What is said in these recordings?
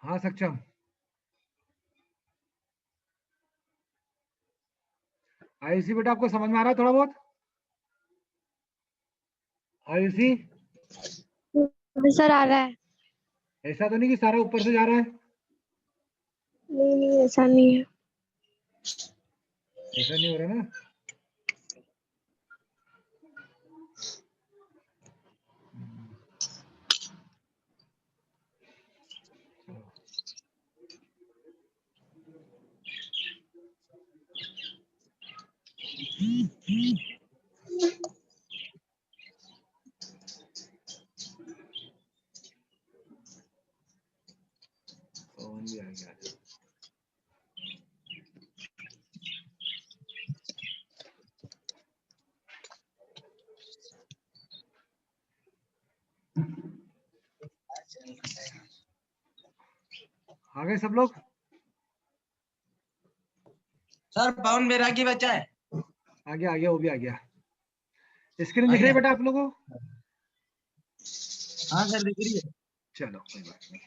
हाँ सक्षम, आयुषी बेटा आपको समझ में आ रहा है थोड़ा बहुत? आयुषी, सर आ रहा है। ऐसा तो नहीं कि सारा ऊपर से जा रहा है? नहीं नहीं ऐसा नहीं है। ऐसा नहीं हो रहा ना? पवन भी आ गया। आ गए सब लोग? सर पवन बैरागी बच्चा है। आ गया, वो भी आ गया। स्क्रीन दिख रही है बेटा आप लोगों को? हाँ सर दिख रही है। चलो कोई बात नहीं।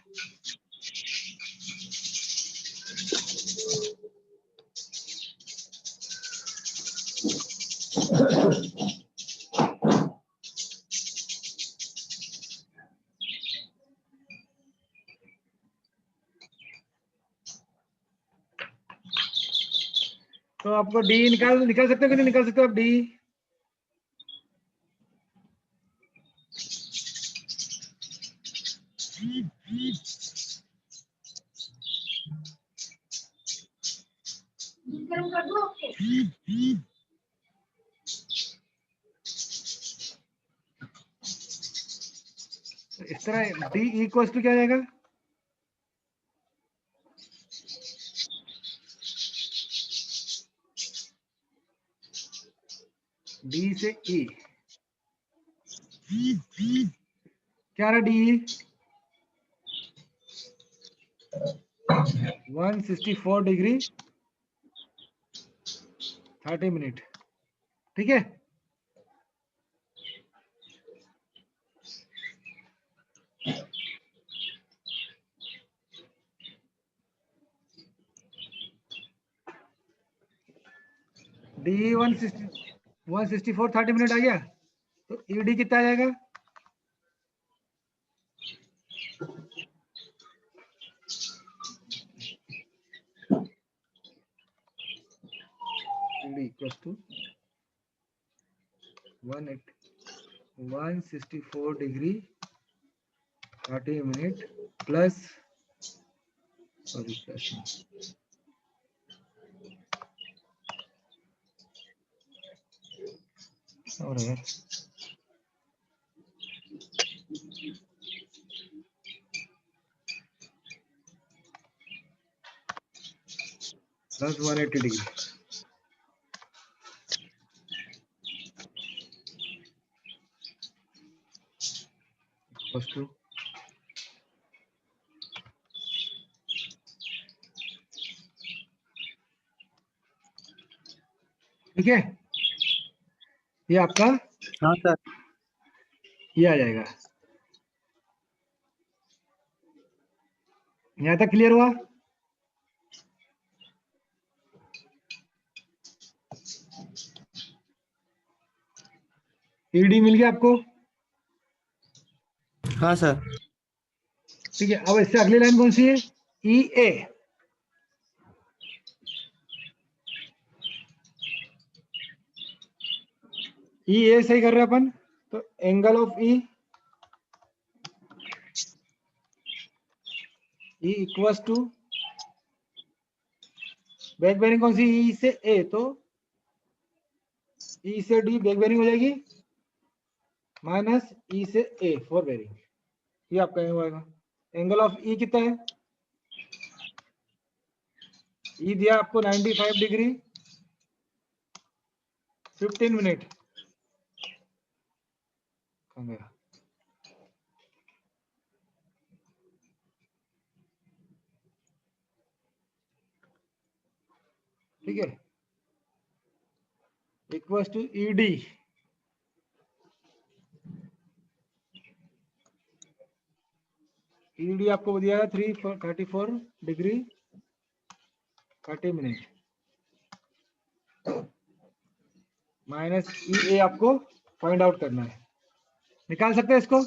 तो आपको डी निकाल सकते हो कि नहीं निकाल सकते हो आप डी? इस तरह डी इक्वल्स टू क्या जाएगा? डी से ई क्या रहा? डी 164 डिग्री 30 मिनट, ठीक है। डी 164 30 मिनट आ गया, तो ईडी कितना आ जाएगा? ED equals to 164 degree 30 minute plus और यार प्लस 180 डिग्री इक्वल्स टू ठीक है। ये आपका हाँ सर। ये आ जाएगा। यहां तक क्लियर हुआ? ईडी मिल गया आपको? हाँ सर। ठीक है, अब इससे अगली लाइन कौन सी है? ई ए। ई ए सही कर रहे हैं अपन, तो angle of E equals to back bearing कौन सी? ई से ए, तो ई से डी बैक बेरिंग हो जाएगी माइनस ई से ए फॉर बेरिंग। ये आपका होगा। एंगल ऑफ ई कितना है? ई दिया आपको 95 डिग्री 15 मिनट। गया ठीक है, equals to E D ED आपको दिया है 334 degree 30 minute minus E A आपको फाइंड आउट करना है। निकाल सकते हैं इसको।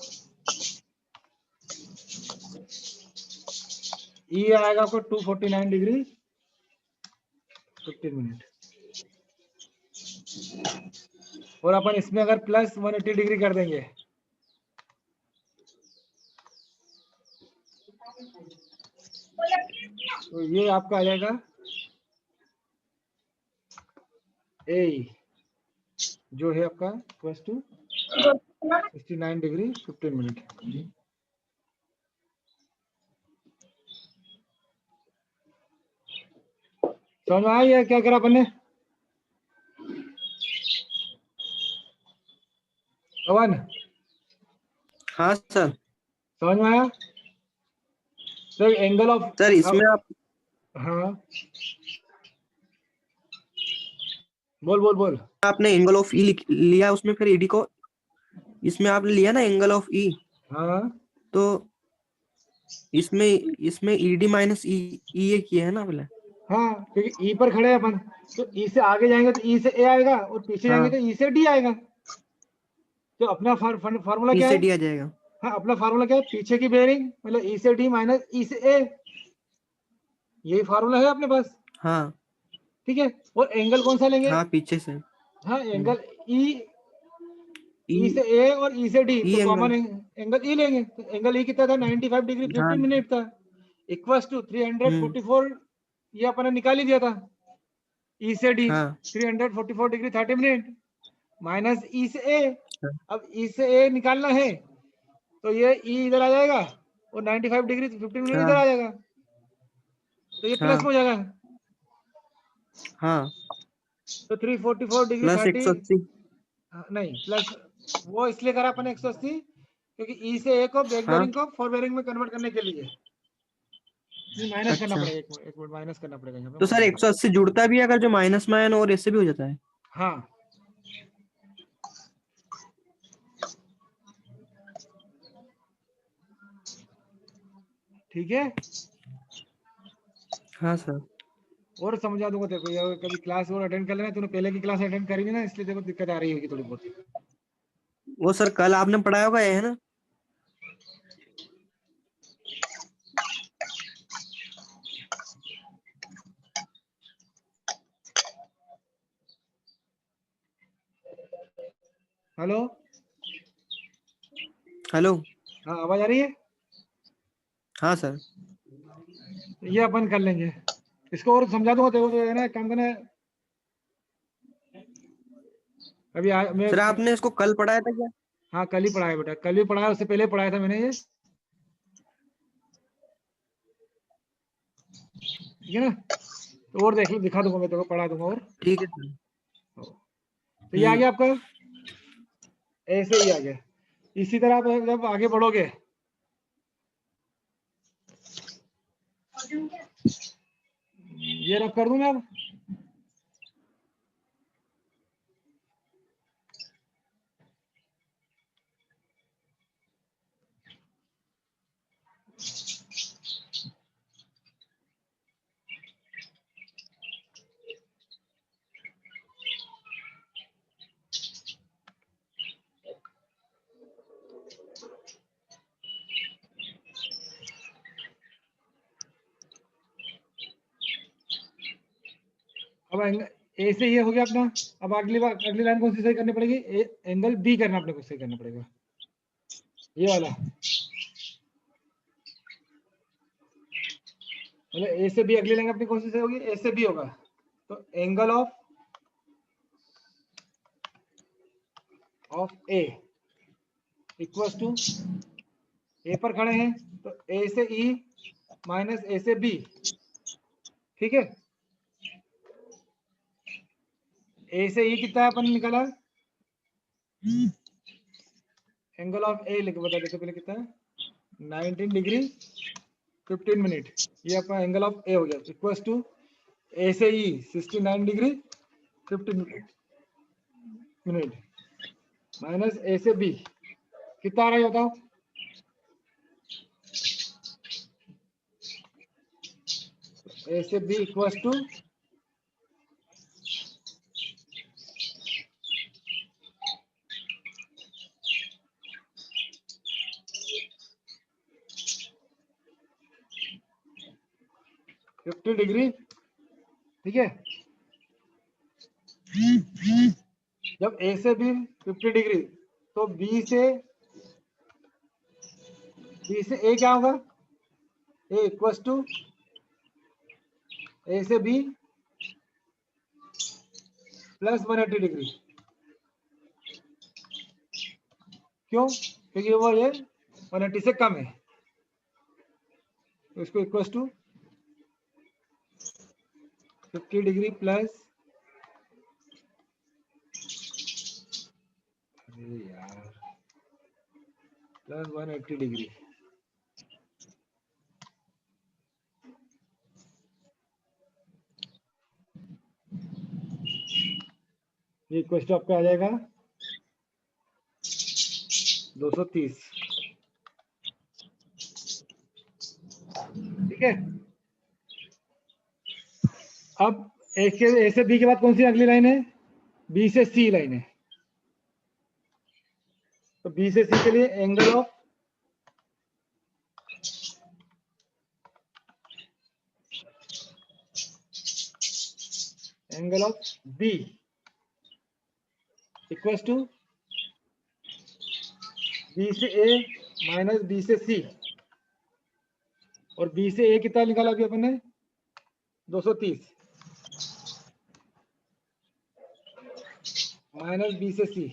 ई आएगा आपको 249 डिग्री 15 मिनट और अपन इसमें अगर प्लस 180 डिग्री कर देंगे तो ये आपका आ जाएगा ए जो है आपका प्लस टू 69 डिग्री 15 मिनट। समझ में आया क्या करा अपन ने? पवन हाँ सर। समझ में आया? तो एंगल ऑफ सर इसमें आप हाँ बोल बोल बोल। आपने एंगल ऑफ ई लिया उसमें, फिर ईडी को इसमें आपने लिया ना एंगल ऑफ ई, हाँ तो इसमें ईडी माइनस ई ए किया है ना पहले। हाँ क्योंकि ई पर खड़े हैं अपन, तो ई से आगे जाएंगे तो ई से ए आएगा और पीछे जाएंगे तो ई से डी आएगा। तो अपना फार्मूला ई क्या से है? डी आ जाएगा। हाँ अपना फार्मूला क्या है? पीछे की बेयरिंग मतलब ई से डी माइनस ई से ए, यही फार्मूला है अपने पास। हाँ ठीक है। और एंगल कौन सा लेंगे? हाँ पीछे से हाँ एंगल ई ई से ए और ई से डी, ई तो एंगल कॉमन एंगल ई लेंगे। तो एंगल ई कितना था? 95 डिग्री 15 हाँ मिनट था, इक्वल्स टू 344, ये अपन ने निकाल ही दिया था। ई से डी हाँ 344 डिग्री 30 मिनट माइनस ई से ए। हाँ। अब ई से ए निकालना है तो ये ई इधर आ जाएगा और 95 डिग्री 15 मिनट इधर आ जाएगा, तो ये प्लस में हो जाएगा। हाँ तो 344 डिग्री प्लस 30 180। नहीं प्लस, वो इसलिए करा अपन 180 क्योंकि ई से ए को बैक हाँ बेरिंग को फॉर बेरिंग में कन्वर्ट करने के लिए माइनस करना अच्छा, पड़ेगा। एक मिनट माइनस करना पड़ेगा यहाँ पे। तो सर 180 जुड़ता भी है अगर जो माइनस में है और ऐसे भी हो जाता है। हाँ ठीक है। हाँ सर। और समझा दूंगा तेरे को, या कभी क्लास और अटेंड कर लेना, तूने पहले की क्लास अटेंड करी नहीं ना, इसलिए तेरे को दिक्कत आ रही होगी थोड़ी बहुत। वो सर कल आपने पढ़ाया होगा ये, है ना? Hello hello. हाँ आवाज आ रही है? हाँ सर। ये अपन कर लेंगे इसको, और समझा दूंगा तेरे को। तो है ना, काम करना अभी मैं सर आपने इसको कल पढ़ाया था क्या? हाँ कल ही पढ़ाया बेटा, कल ही पढ़ाया, उससे पहले पढ़ाया था मैंने ये। ठीक है ना? तो और देख लो, दिखा दूंगा मैं तेरे को, पढ़ा दूंगा और। ठीक है सर। तो ये आ गया आपका, ऐसे ही आ गया। इसी तरह आप जब आगे बढ़ोगे, ये रख कर दूं मैं अब। अब ए से ये हो गया अपना। अब अगली लाइन कौन सी सही करनी पड़ेगी? एंगल बी करना अपने को सही करना पड़ेगा, ये वाला। मतलब ए से बी अगली लाइन अपनी कौन सी सही होगी? ए से बी होगा। तो angle of A equals to, A पर खड़े हैं तो ए से ई माइनस ए से बी। ठीक है। ए से ई कितना है अपन ने निकाला? एंगल ऑफ ए लिख बता देते पहले कितना है? 19 डिग्री 15 मिनट, ये अपना एंगल ऑफ ए हो गया। इक्वल्स टू ए से E 69 degree 15 minute minus A से बी, कितना आ रहा है बताओ? ए से B equals to fifty degree. ठीक है, जब ए से बी 50 डिग्री तो बी से ए क्या होगा, ए इक्वल्स टू ए से बी प्लस 180 डिग्री। क्यों? क्योंकि वो ये 180 से कम है, तो इसको इक्वल्स टू 50 डिग्री प्लस, अरे यार, प्लस 180 डिग्री। ये इक्वल्स टू आपका आ जाएगा 230। ठीक है, अब ए से बी के बाद कौन सी अगली लाइन है, बी से सी लाइन है। तो बी से सी के लिए angle of B equals to B से ए माइनस बी से सी, और बी से ए कितना निकाला अभी अपन ने, 230 माइनस बी से सी।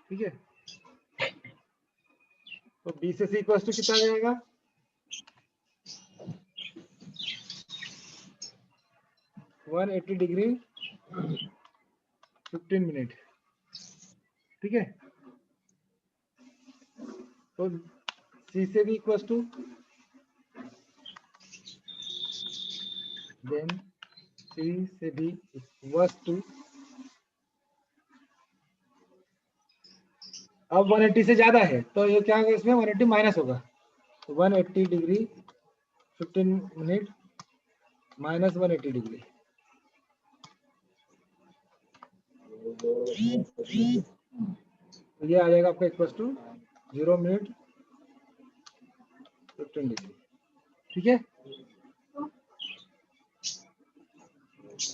ठीक है, तो बी से सी इक्वल्स टू कितना आ जाएगा, 180 डिग्री 15 मिनट। ठीक है, तो सी से भी इक्वल्स टू देन सी से भी इक्वल्स टू, अब 180 से ज्यादा है तो ये क्या होगा, इसमें 180 माइनस होगा, तो 180 डिग्री 15 मिनट माइनस 180 डिग्री। तो ये आ जाएगा आपका इक्वल्स टू 0 मिनट 15 डिग्री। ठीक है,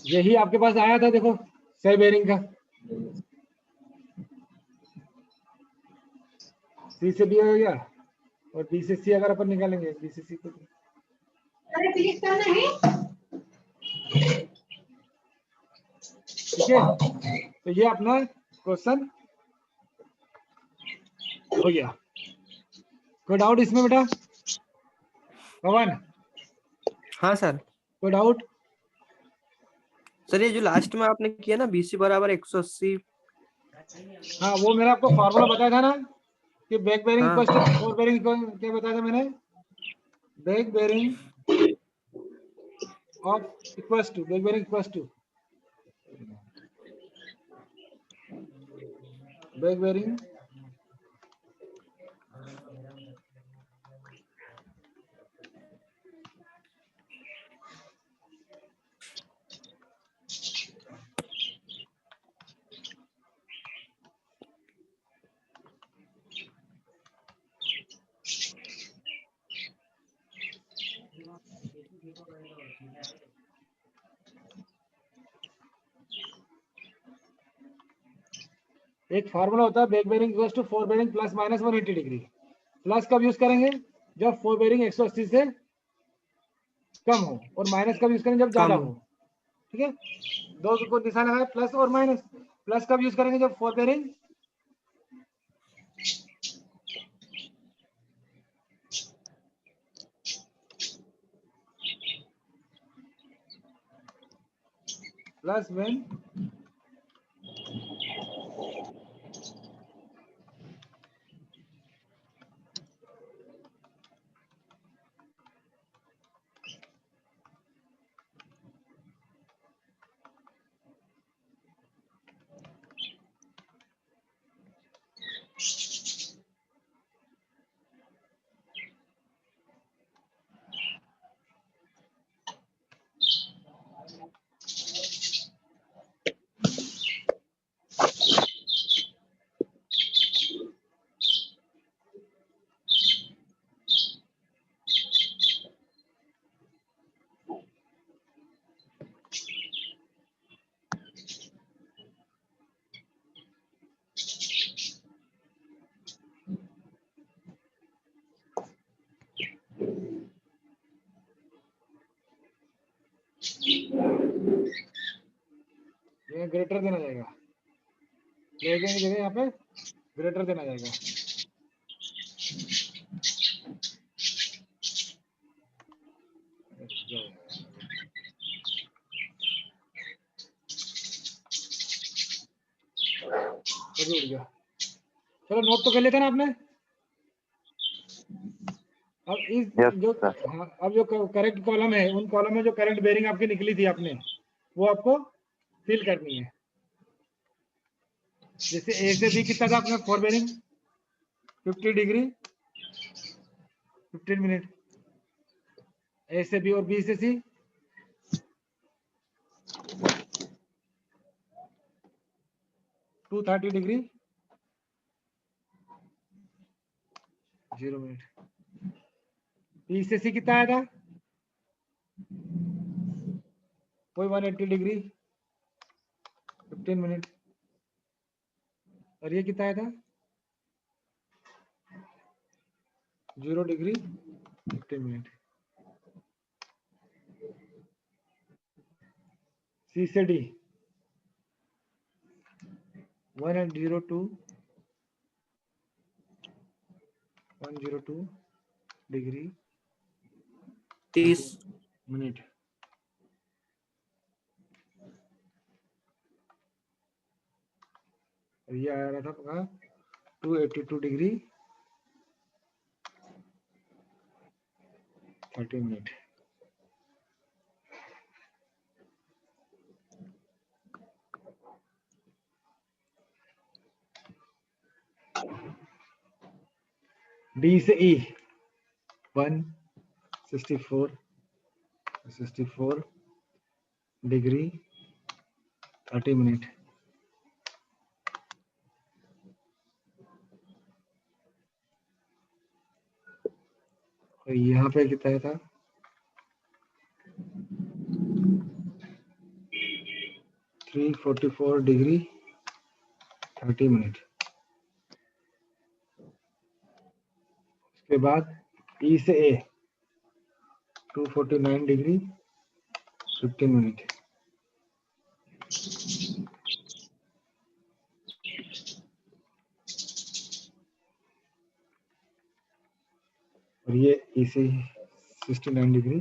यही आपके पास आया था, देखो सेल बेरिंग का, सी से बी हो गया और बी से सी अगर अपन निकालेंगे, बी से सी को, अरे प्लीज करना है। ठीक है, तो ये अपना क्वेश्चन हो गया। कोई डाउट इसमें बेटा पवन, हाँ सर। कोई डाउट? सर ये जो लास्ट में आपने किया ना BC बराबर 180, हाँ, वो मैंने आपको फॉर्मूला बताया था ना कि बैक बेरिंग हाँ। इक्वल्स टू फोर बेरिंग, क्या बताया था मैंने, back bearing of equals to, back bearing equals to back bearing एक फार्मूला होता है back bearing equals to fore bearing plus minus 180 degree. Plus कब यूज करेंगे, जब फोर बेरिंग 180 से कम हो, और माइनस कब यूज करेंगे, जब ज्यादा कम। हो। ठीक है, दो को निशान लगाए प्लस और माइनस। प्लस कब यूज करेंगे, जब fore bearing plus when greater देना जाएगा, लेकिन की जगह यहाँ पे ग्रेटर देना जाएगा। कभी उड़ गया। चलो नोट तो कर लेते ना आपने। अब इस जो हाँ, अब जो करेक्ट कॉलम है, उन कॉलम में जो करंट बेरिंग आपकी निकली थी आपने, वो आपको फिल करनी है। जैसे ए से बी कितना था अपना फॉर बेरिंग 50 डिग्री 15 मिनट, ए से बी, और बी से सी 230 डिग्री 0 मिनट। बी से सी कितना आया था, कोई 180 डिग्री 15 मिनट, और ये कितना आया था 0 डिग्री 15 मिनट। सी से डी 102 डिग्री 30 मिनट। और ये आ रहा था आपका 282 डिग्री 30 मिनट। डी से ई 164 डिग्री 30 मिनट। और यहाँ पे कितना था 344 डिग्री 30 मिनट। उसके बाद ई से ए 249 डिग्री 15 मिनट। और ये ई से 69 डिग्री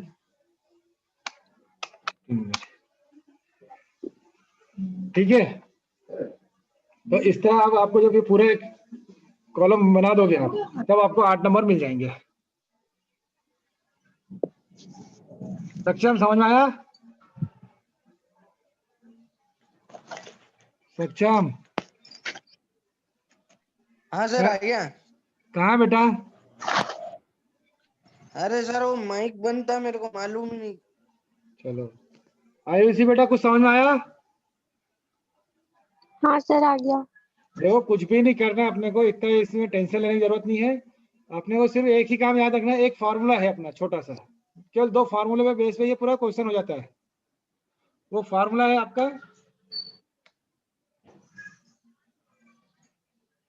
15 मिनट। ठीक है, तो इस तरह अब आपको जो कि पूरे कॉलम बना दोगे आप, तब आपको 8 नंबर मिल जाएंगे। सक्षम, समझ में आया? सक्षम? हाँ सर आ गया। कहाँ बेटा? अरे सर वो माइक बंद था, मेरे को मालूम नहीं। चलो आयुषी बेटा, कुछ समझ में आया? हाँ सर आ गया। देखो कुछ भी नहीं करना अपने को, इतना इसमें टेंशन लेने की जरूरत नहीं है। अपने को सिर्फ एक ही काम याद रखना है, एक फार्मूला है अपना छोटा सा, केवल 2 फार्मूले पे बेस पे ये पूरा क्वेश्चन हो जाता है। वो फार्मूला है आपका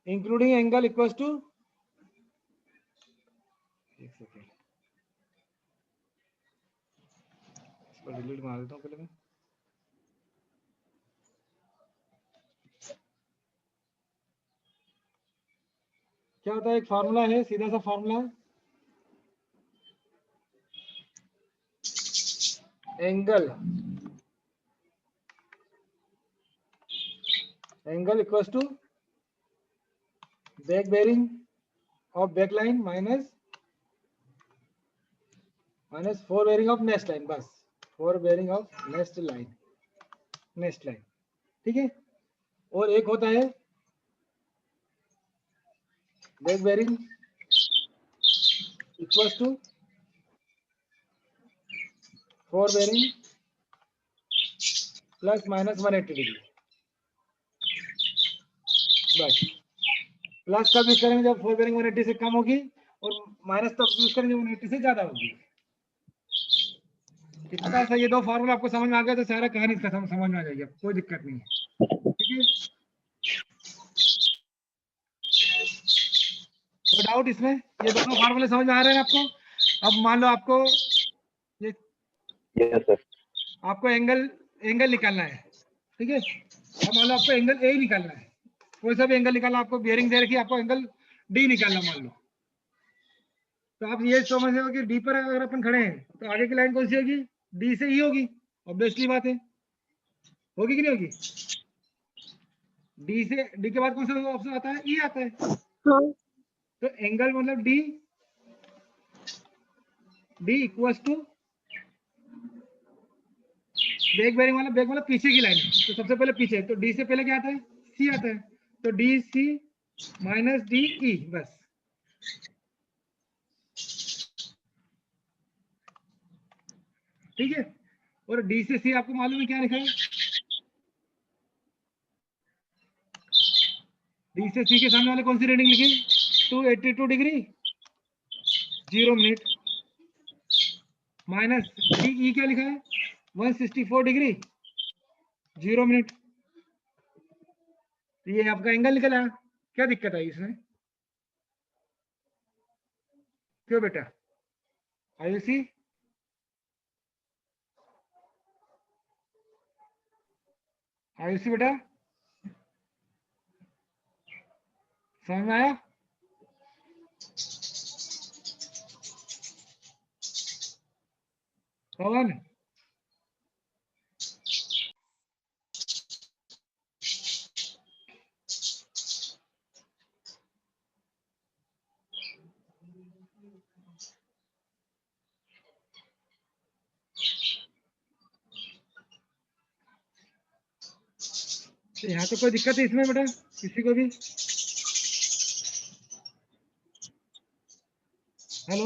इंक्लूडिंग एंगल इक्वल्स टू, एक सेकेंड इसको डिलीट मार देता हूँ पहले मैं। क्या होता है, एक फार्मूला है, सीधा सा फार्मूला है, angle equals to back bearing of back line minus 4 bearing of next line, बस 4 बेरिंग ऑफ नेक्स्ट लाइन। ठीक है, और एक होता है back bearing equals to 4 bearing plus minus 180 degree. बस प्लस तब यूज करेंगे जब 4 बेरिंग 180 से कम होगी, और माइनस तब यूज करेंगे 180 से ज्यादा होगी। कितना सा ये 2 फार्मूला आपको समझ में आ गया तो सारा कहानी खत्म, समझ में आ जाएगी, कोई दिक्कत नहीं है। ठीक है, कोई डाउट इसमें? ये दोनों फार्मूले समझ में आ रहे हैं आपको? अब मान लो आपको ये यस सर। आपको एंगल निकालना है, ठीक है? अब मान लो आपको एंगल ए निकालना है, कोई सा भी एंगल निकालना, आपको बियरिंग दे रखी है, आपको एंगल डी निकालना मान लो, तो आप ये समझ रहे हो कि डी पर अगर अपन खड़े हैं तो आगे की लाइन कौन सी होगी, डी से ई होगी, ऑब्वियसली बात है, होगी कि नहीं होगी? डी से, डी के बाद कौन सा ऑप्शन आता है, ई आता है, हाँ तो एंगल मतलब D, D equals to back bearing वाला, बैक मतलब पीछे की लाइन, तो सबसे पहले पीछे, तो डी से पहले क्या आता है, सी आता है, तो D C minus D E, बस। ठीक है, और डी से सी आपको मालूम है क्या लिखा है, डी से सी के सामने वाले कौन सी रीडिंग लिखी, 282 डिग्री 0 मिनट, माइनस डी ई क्या लिखा है, 164 डिग्री 0 मिनट, तो ये आपका एंगल निकल आया, क्या दिक्कत आई इसमें, क्यों बेटा, आयुषी आयुषी बेटा, समझ में आया? पवन, तो यहाँ तो कोई दिक्कत है इसमें बेटा, किसी को भी? हेलो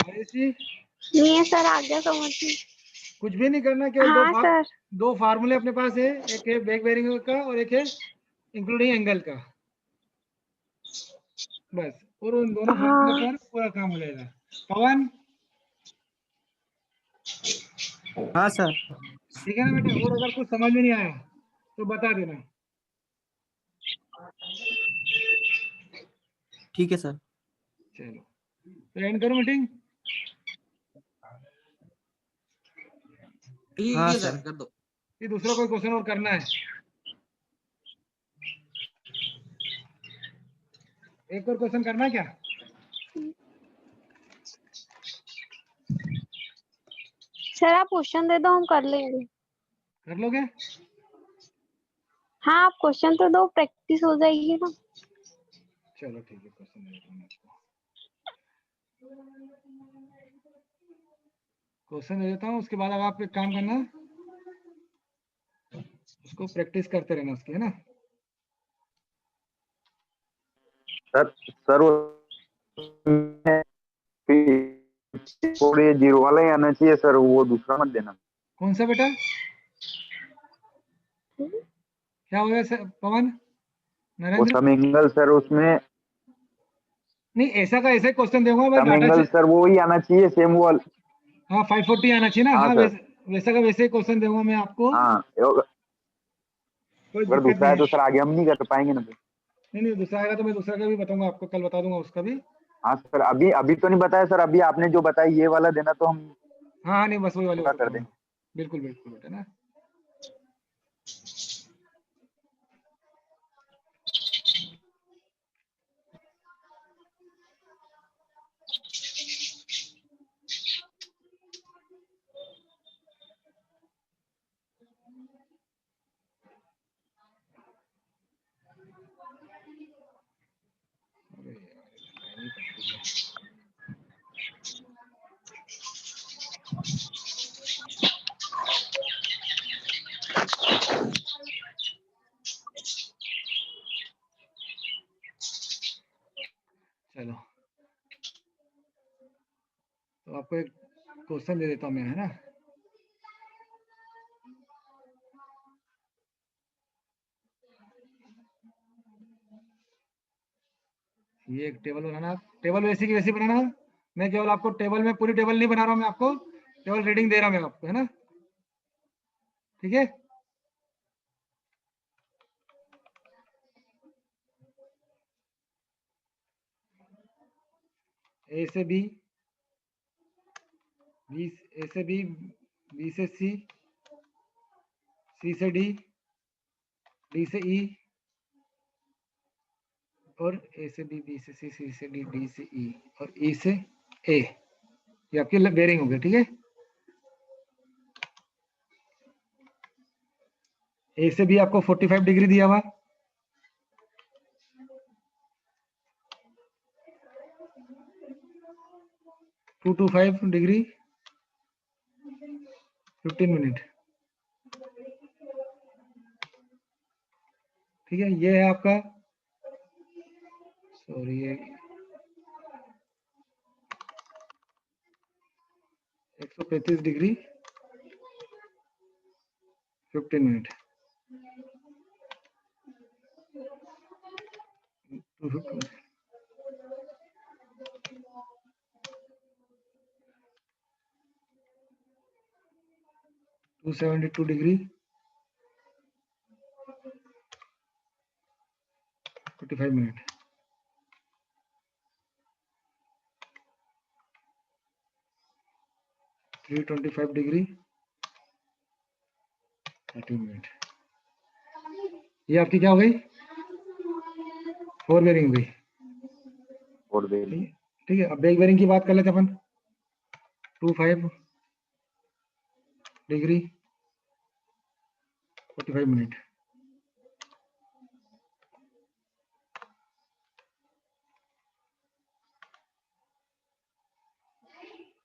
आयुषी, नहीं है सर, आ गया समझ में। कुछ भी नहीं करना, केवल हाँ सर। दो फार्मूले अपने पास है, एक है बैक बेरिंग का और एक है इंक्लूडिंग एंगल का, बस, और उन दोनों फार्मूले हाँ पर पूरा काम हो जाएगा। पवन, हाँ सर। ठीक है ना बेटा, और अगर कुछ समझ में नहीं आया तो बता देना। ठीक है सर। चलो, तो एंड करो मीटिंग। ठीक हाँ है सर। सर, कर दो। ये दूसरा कोई क्वेश्चन और करना है? एक और क्वेश्चन करना है क्या? सर, आप क्वेश्चन दे दो, हम कर लेंगे। कर लोगे? हाँ, आप क्वेश्चन तो दो, प्रैक्टिस हो जाएगी ना। चलो ठीक है, क्वेश्चन दे देता हूँ आपको, क्वेश्चन दे देता हूँ, उसके बाद अब आप एक काम करना, उसको प्रैक्टिस करते रहना उसकी, है ना? सर वो थोड़ी जीरो वाला ही आना चाहिए सर, वो दूसरा मत देना। कौन सा बेटा, क्या हो गया पवन, वो नरेंद्र? सम एंगल सर उसमें, नहीं, ऐसा का ऐसा क्वेश्चन दूंगा मैं, सम डाटा एंगल सर वो ही आना चाहिए सेम वो। हाँ 540 आना चाहिए ना, हाँ हाँ सर। वैसा का वैसे क्वेश्चन दूंगा मैं आपको, हाँ कोई अगर दिक्कत दूसरा नहीं है है। तो सर आगे हम नहीं कर पाएंगे ना फिर। नहीं नहीं, दूसरा आएगा तो मैं दूसरा का भी बताऊंगा आपको, कल बता दूंगा उसका भी। हाँ सर, अभी अभी तो नहीं बताया सर, अभी आपने जो बताया ये वाला देना तो हम हाँ हाँ, नहीं बस वही वाले पूरा कर बताऊंगा, देंगे। बिल्कुल बिल्कुल बेटा ना। अरे यार, लाइन ही कट गई है। चलो, तो आपको एक क्वेश्चन दे देता हूँ मैं, है ना? ये एक टेबल बनाना, टेबल वैसी की वैसी बनाना, मैं केवल आपको टेबल में, पूरी टेबल नहीं बना रहा हूँ मैं आपको, केवल रीडिंग दे रहा हूँ मैं आपको, है ना? ठीक है, ए से बी, ए से बी बी से सी, सी से डी, डी से ई, और ए से बी, बी से सी से डी, डी से ई, और ई से ए। ये आपकी बेरिंग हो गई, ठीक है। ए से बी आपको 45 डिग्री दिया हुआ, टू टू 5 डिग्री 15 मिनट, ठीक है। ये है आपका, सॉरी, ये 135 degree 15 minute, 272 degree 45 minute, 325 degree 30 minute. ये आपकी क्या हो गई? 4 बेरिंग हो गई, और बेरिंग। ठीक है। अब बैक बेरिंग की बात कर लेते हैं अपन। 25 degree 45 minute,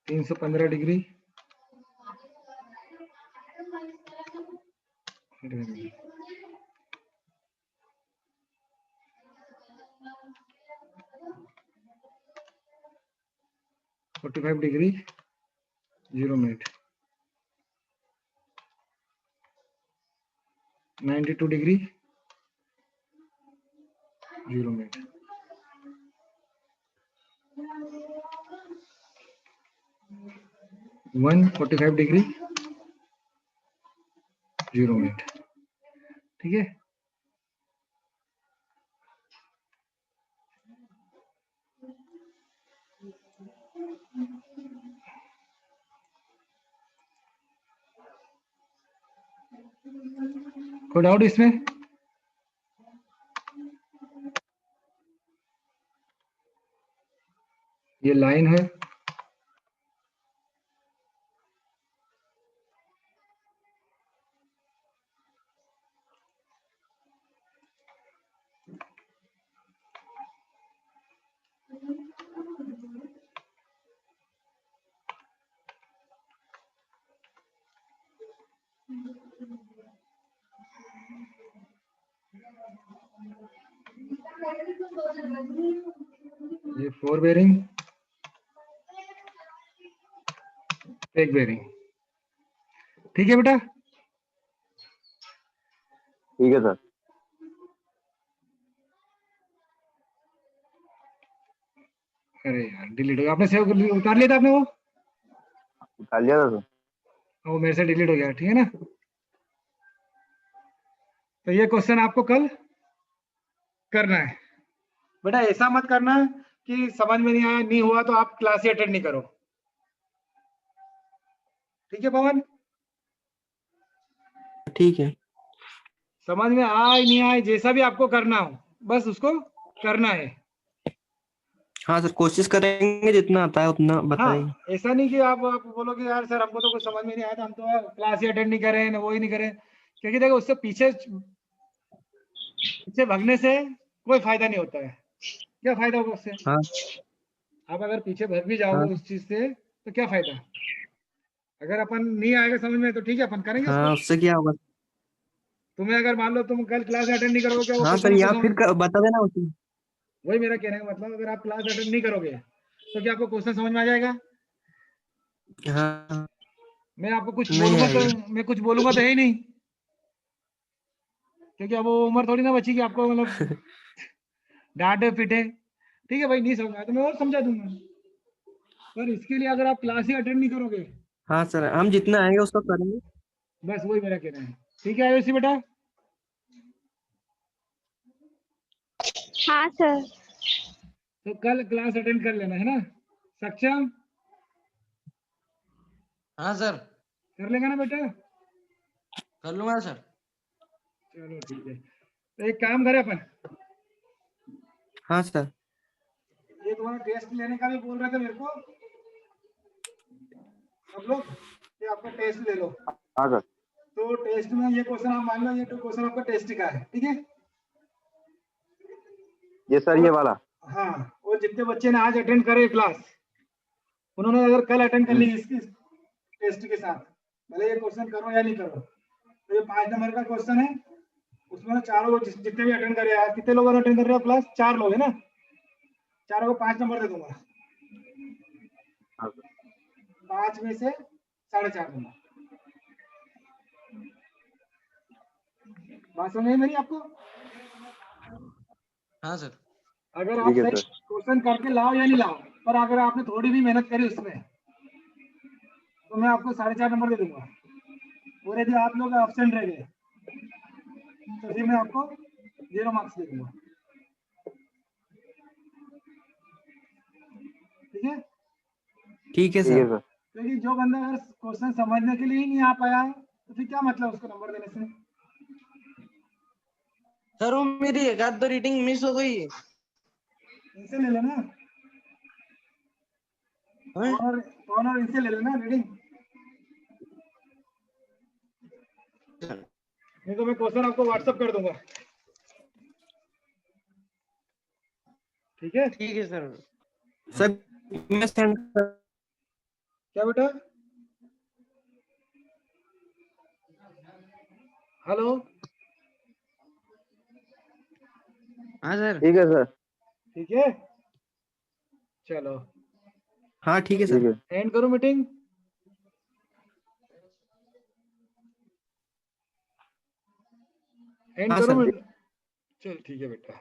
315 degree 45 degree 0 minute, 92 degree 0 minute, 145 degree 0 minute, ठीक है। कोई डाउट इसमें? ये लाइन है, ये 4 बेरिंग, एक बेरिंग, ठीक है बेटा। ठीक है सर। अरे यार डिलीट हो गया, आपने सेव उतार लिया था आपने? वो उतार लिया था सर। वो मेरे से डिलीट हो गया, ठीक है ना। तो ये क्वेश्चन आपको कल करना है बेटा। ऐसा मत करना कि समझ में नहीं आया, नहीं हुआ तो आप क्लास ही अटेंड नहीं करो, ठीक है पवन? ठीक है। समझ में आए नहीं आए, जैसा भी आपको करना हो बस उसको करना है। हाँ सर, कोशिश करेंगे जितना आता है उतना बताएंगे। हाँ, ऐसा नहीं कि आप बोलोगे यार सर हमको तो कुछ समझ में नहीं आया था, हम तो क्लास ही अटेंड नहीं करें ना, वो ही नहीं करें। क्योंकि देखो उससे पीछे भागने से कोई फायदा नहीं होता है। क्या फायदा होगा उससे? हाँ आप अगर पीछे भाग भी हाँ जाओगे उस चीज से तो क्या फायदा? अगर अपन नहीं आएगा समझ में तो ठीक है, अपन करेंगे हाँ, उसको। उससे क्या होगा? तुम्हें अगर मान लो तुम कल क्लास अटेंड नहीं करोगे, क्या वो हाँ क्वेश्चन सर, आपको या समझ? फिर बता देना उसमें। वही मेरा कहने का मतलब, अगर आप क्लास अटेंड नहीं करोगे तो क्या आपको क्वेश्चन समझ में आ जाएगा? हाँ, मैं आपको कुछ नहीं बोलूंगा तो आएगा। मैं कुछ बोलूंगा तो है ही नहीं, क्योंकि अब वो उम्र थोड़ी ना बची कि आपको मतलब डांटे पीटे। ठीक है भाई, नहीं समझ आया तो मैं और समझा दूंगा, पर इसके लिए अगर आप क्लास ही अटेंड नहीं करोगे, हाँ सर, हम जितना आएंगे उसका करेंगे। बस वही मेरा कहना है। ठीक है आयुषी बेटा? हाँ सर। तो कल क्लास अटेंड कर लेना, है ना? सक्षम? हाँ सर। कर लेगा ना बेटा? कर लूंगा सर। चलो ठीक है, तो एक काम करें अपन, हाँ सर। ये तुम्हारा टेस्ट लेने का भी बोल रहे थे मेरे को सब लोग कि आपका टेस्ट ले लो। हाँ सर। तो टेस्ट में ये क्वेश्चन आप मान लो, ये तो क्वेश्चन आपका टेस्ट का है, ठीक है? ये सर ये वाला। हाँ, और जितने बच्चे ने आज अटेंड करे क्लास, उन्होंने अगर कल अटेंड कर ली इसकी टेस्ट के साथ, भले ये क्वेश्चन करो या नहीं करो, तो ये 5 नंबर का क्वेश्चन है, उसमें चारों लोग जितने भी अटेंड करे, आज कितने लोगों ने अटेंड कर रहे हो क्लास? 4 लोग है ना, चारों को 5 नंबर दे दूंगा। हाँ सर। 5 में से 4.5 नंबर। बात समझ में मेरी आपको? हाँ सर। अगर आप ठीक है सही सर। क्वेश्चन करके लाओ या नहीं लाओ, पर अगर आपने थोड़ी भी मेहनत करी उसमें, तो मैं आपको 4.5 नंबर दे दूंगा। और यदि आप लोग एब्सेंट रह गए, तो फिर मैं आपको 0 मार्क्स दे दूंगा। ठीक है? ठीक है ठीक है सर। सर। क्योंकि जो बंदा अगर क्वेश्चन समझने के लिए ही नहीं आ पाया, तो फिर क्या मतलब उसको नंबर देने से? सर वो मेरी एक आध तो रीडिंग मिस हो गई है। इनसे ले लेना, हैं? और इनसे ले लेना रीडिंग। नहीं तो मैं क्वेश्चन आपको व्हाट्सएप कर दूंगा। ठीक है? ठीक है सर। सर मैं सेंड क्या बेटा? हेलो? हाँ सर। ठीक है सर। ठीक है, चलो हाँ ठीक है ठीक सर। है। एंड करो मीटिंग। एंड हाँ करो सर। मीटिंग। चल ठीक है बेटा।